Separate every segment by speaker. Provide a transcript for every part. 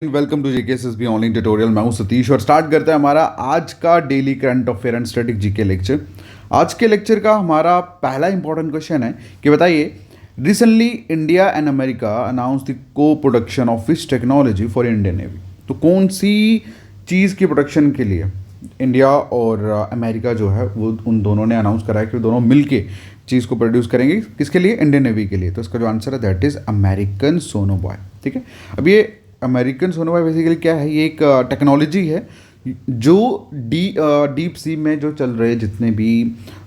Speaker 1: Welcome to JKSSB online tutorial. मैं हूं सतीश और स्टार्ट करते हैं हमारा आज का daily current affair and static GK lecture. आज के लेक्चर का हमारा पहला इंपॉर्टेंट क्वेश्चन है कि बताइए, recently India and America announce the co production of fish technology for Indian navy. तो कौन सी चीज़ की प्रोडक्शन के लिए इंडिया और अमेरिका जो है वो उन दोनों ने अनाउंस करा है कि दोनों मिलके चीज़ को प्रोड्यूस करेंगे। किसके लिए? इंडियन नेवी के लिए। तो इसका जो आंसर है दैट इज़ अमेरिकन सोनोबॉय। ठीक है, अब ये अमेरिकन सोनोबॉय बेसिकली क्या है? ये एक टेक्नोलॉजी है जो डीप सी में जो चल रहे जितने भी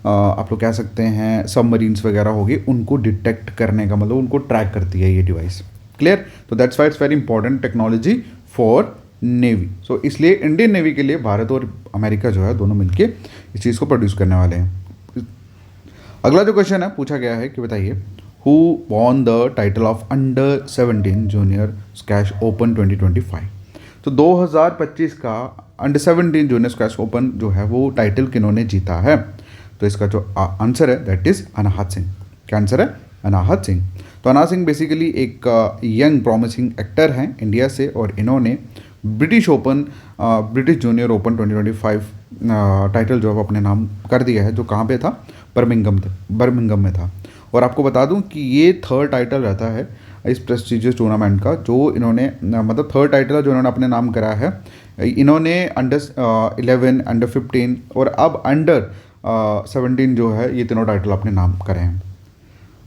Speaker 1: आप लोग कह सकते हैं सबमरीन्स वगैरह हो गए, उनको डिटेक्ट करने का मतलब उनको ट्रैक करती है ये डिवाइस। क्लियर? तो that's why it's very important technology for navy. So इसलिए इंडियन नेवी के लिए भारत और अमेरिका जो है दोनों मिलके इस चीज़ को प्रोड्यूस करने वाले हैं। अगला जो क्वेश्चन है पूछा गया है कि बताइए, who won the title of under 17 junior squash open 2025। तो 2025 का अंडर 17 जूनियर स्क्वैश ओपन जो है वो टाइटल किन्होंने जीता है? तो इसका जो आंसर है दैट इज़ अनाहत सिंह। क्या आंसर है? अनाहत सिंह। तो अनाहत सिंह बेसिकली एक यंग प्रॉमिसिंग एक्टर हैं इंडिया से, और इन्होंने ब्रिटिश जूनियर ओपन 2025 टाइटल जो है अपने नाम कर दिया है, जो कहाँ पे था? बर्मिंघम में था। और आपको बता दूं कि ये थर्ड टाइटल रहता है इस प्रेस्टिजियस टूर्नामेंट का, जो इन्होंने मतलब थर्ड टाइटल जो इन्होंने अपने नाम करा है। इन्होंने अंडर 11, अंडर 15 और अब अंडर 17 जो है, ये तीनों टाइटल अपने नाम करे हैं।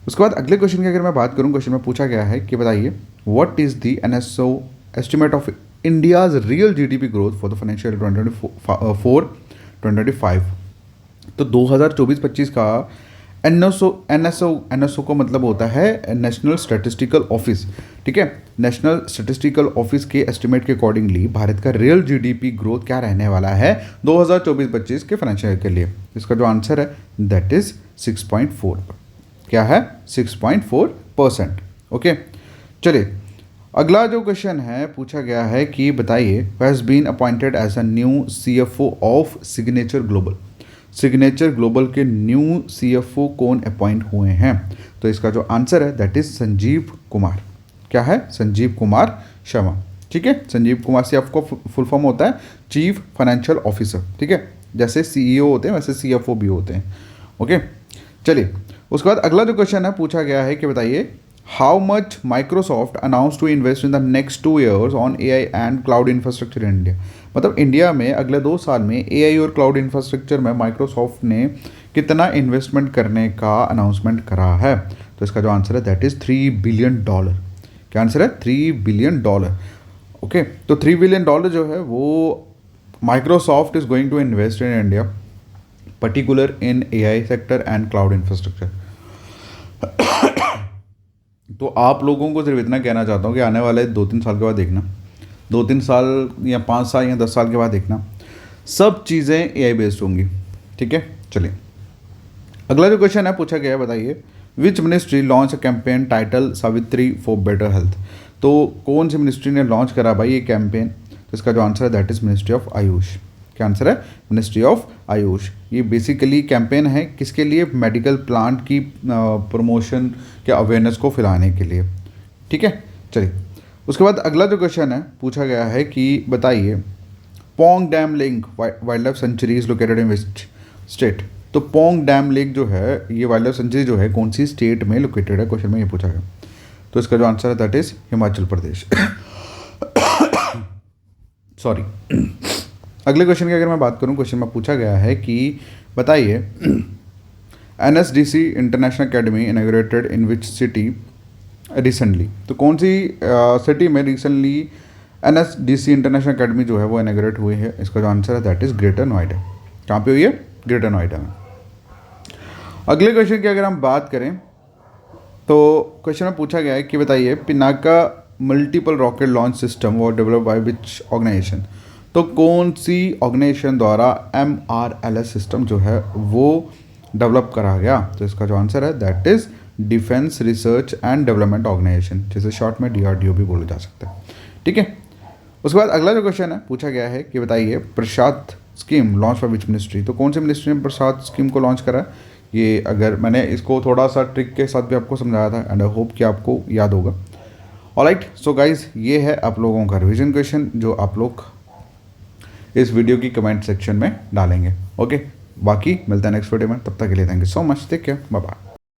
Speaker 1: उसके बाद अगले क्वेश्चन की अगर मैं बात करूं, क्वेश्चन में पूछा गया है कि बताइए, what is the NSO estimate of India's real GDP growth for the financial 2024-2025। तो 2024-25 का NSO को मतलब होता है नेशनल स्टैटिस्टिकल ऑफिस। ठीक है, नेशनल स्टैटिस्टिकल ऑफिस के एस्टिमेट के अकॉर्डिंगली भारत का रियल GDP ग्रोथ क्या रहने वाला है 2024-25 के फाइनेंशियल ईयर के लिए? इसका जो आंसर है दैट इज 6.4। क्या है? 6.4%। ओके, चलिए अगला जो क्वेश्चन है पूछा गया है कि बताइए, who has been appointed as a new CFO of signature global. Signature global के न्यू CFO कौन अपॉइंट हुए हैं? तो इसका जो आंसर है दैट इज संजीव कुमार। क्या है? संजीव कुमार शर्मा। ठीक है, संजीव कुमार CFO को फुल फॉर्म होता है चीफ फाइनेंशियल ऑफिसर। ठीक है, जैसे CEO होते हैं वैसे CFO भी होते हैं। ओके, चलिए उसके बाद अगला जो क्वेश्चन है पूछा गया है कि बताइए, how much Microsoft announce to invest in the next 2 years on AI and cloud infrastructure in India. मतलब इंडिया में अगले 2 साल में AI और क्लाउड इंफ्रास्ट्रक्चर में माइक्रोसॉफ्ट ने कितना इन्वेस्टमेंट करने का अनाउंसमेंट करा है? तो इसका जो आंसर है दैट इज़ $3 बिलियन। क्या आंसर है? $3 बिलियन। ओके, तो $3 बिलियन जो है वो Microsoft is going to invest in India, particular in AI sector and cloud infrastructure. तो आप लोगों को सिर्फ इतना कहना चाहता हूँ कि आने वाले 2-3 साल के बाद देखना, 2-3 साल या 5 साल या 10 साल के बाद देखना, सब चीज़ें AI बेस्ड होंगी। ठीक है, चलिए अगला जो क्वेश्चन है पूछा गया है, बताइए, which ministry launch a campaign title Savitri for better health. तो कौन सी मिनिस्ट्री ने लॉन्च करा भाई ये कैंपेन? तो इसका जो आंसर है that is ministry of Ayush. क्या आंसर है? Ministry of Ayush. ये बेसिकली कैंपेन है किसके लिए? मेडिकल प्लांट की प्रमोशन के अवेयरनेस को फैलाने के लिए। ठीक है, चलिए उसके बाद अगला जो क्वेश्चन है पूछा गया है कि बताइए, Pong dam lake wild life sanctuary is located in which state. तो पोंग डैम लेक जो है ये वाइल्ड लाइफ सेंचुरी जो है कौन सी स्टेट में लोकेटेड है? क्वेश्चन में ये पूछा गया। तो इसका जो आंसर है that is Himachal Pradesh. Sorry. अगले क्वेश्चन की अगर मैं बात करूं, क्वेश्चन में पूछा गया है कि बताइए, NSDC international academy inaugurated in which city recently. तो कौन सी सिटी में रिसेंटली NSDC इंटरनेशनल अकेडमी जो है वो इनॉग्रेट हुई है? इसका जो आंसर है दैट इज़ ग्रेटर नोएडा। कहाँ पे हुई है? ग्रेटर नोएडा में। अगले क्वेश्चन की अगर हम बात करें तो क्वेश्चन में पूछा गया है कि बताइए, Pinaka multiple rocket launch system was develop by which organisation. तो कौन सी ऑर्गेनाइजेशन द्वारा MRLS सिस्टम जो है वो डेवलप करा गया? तो इसका जो आंसर है that is defence research and development organisation, जिसे शॉर्ट में DRDO भी बोला जा सकता है। ठीक है, उसके बाद अगला जो क्वेश्चन है पूछा गया है कि बताइए, Prasad scheme launch for which ministry. तो कौन सी मिनिस्ट्री ने प्रसाद स्कीम को लॉन्च करा? ये अगर मैंने इसको थोड़ा सा ट्रिक के साथ भी आपको समझाया था एंड आई होप कि आपको याद होगा। ऑलराइट, सो गाइज ये है आप लोगों का रिवीजन क्वेश्चन जो आप लोग इस वीडियो की कमेंट सेक्शन में डालेंगे। ओके, बाकी मिलता है नेक्स्ट वीडियो में, तब तक के लिए thank you so much, take care, bye bye.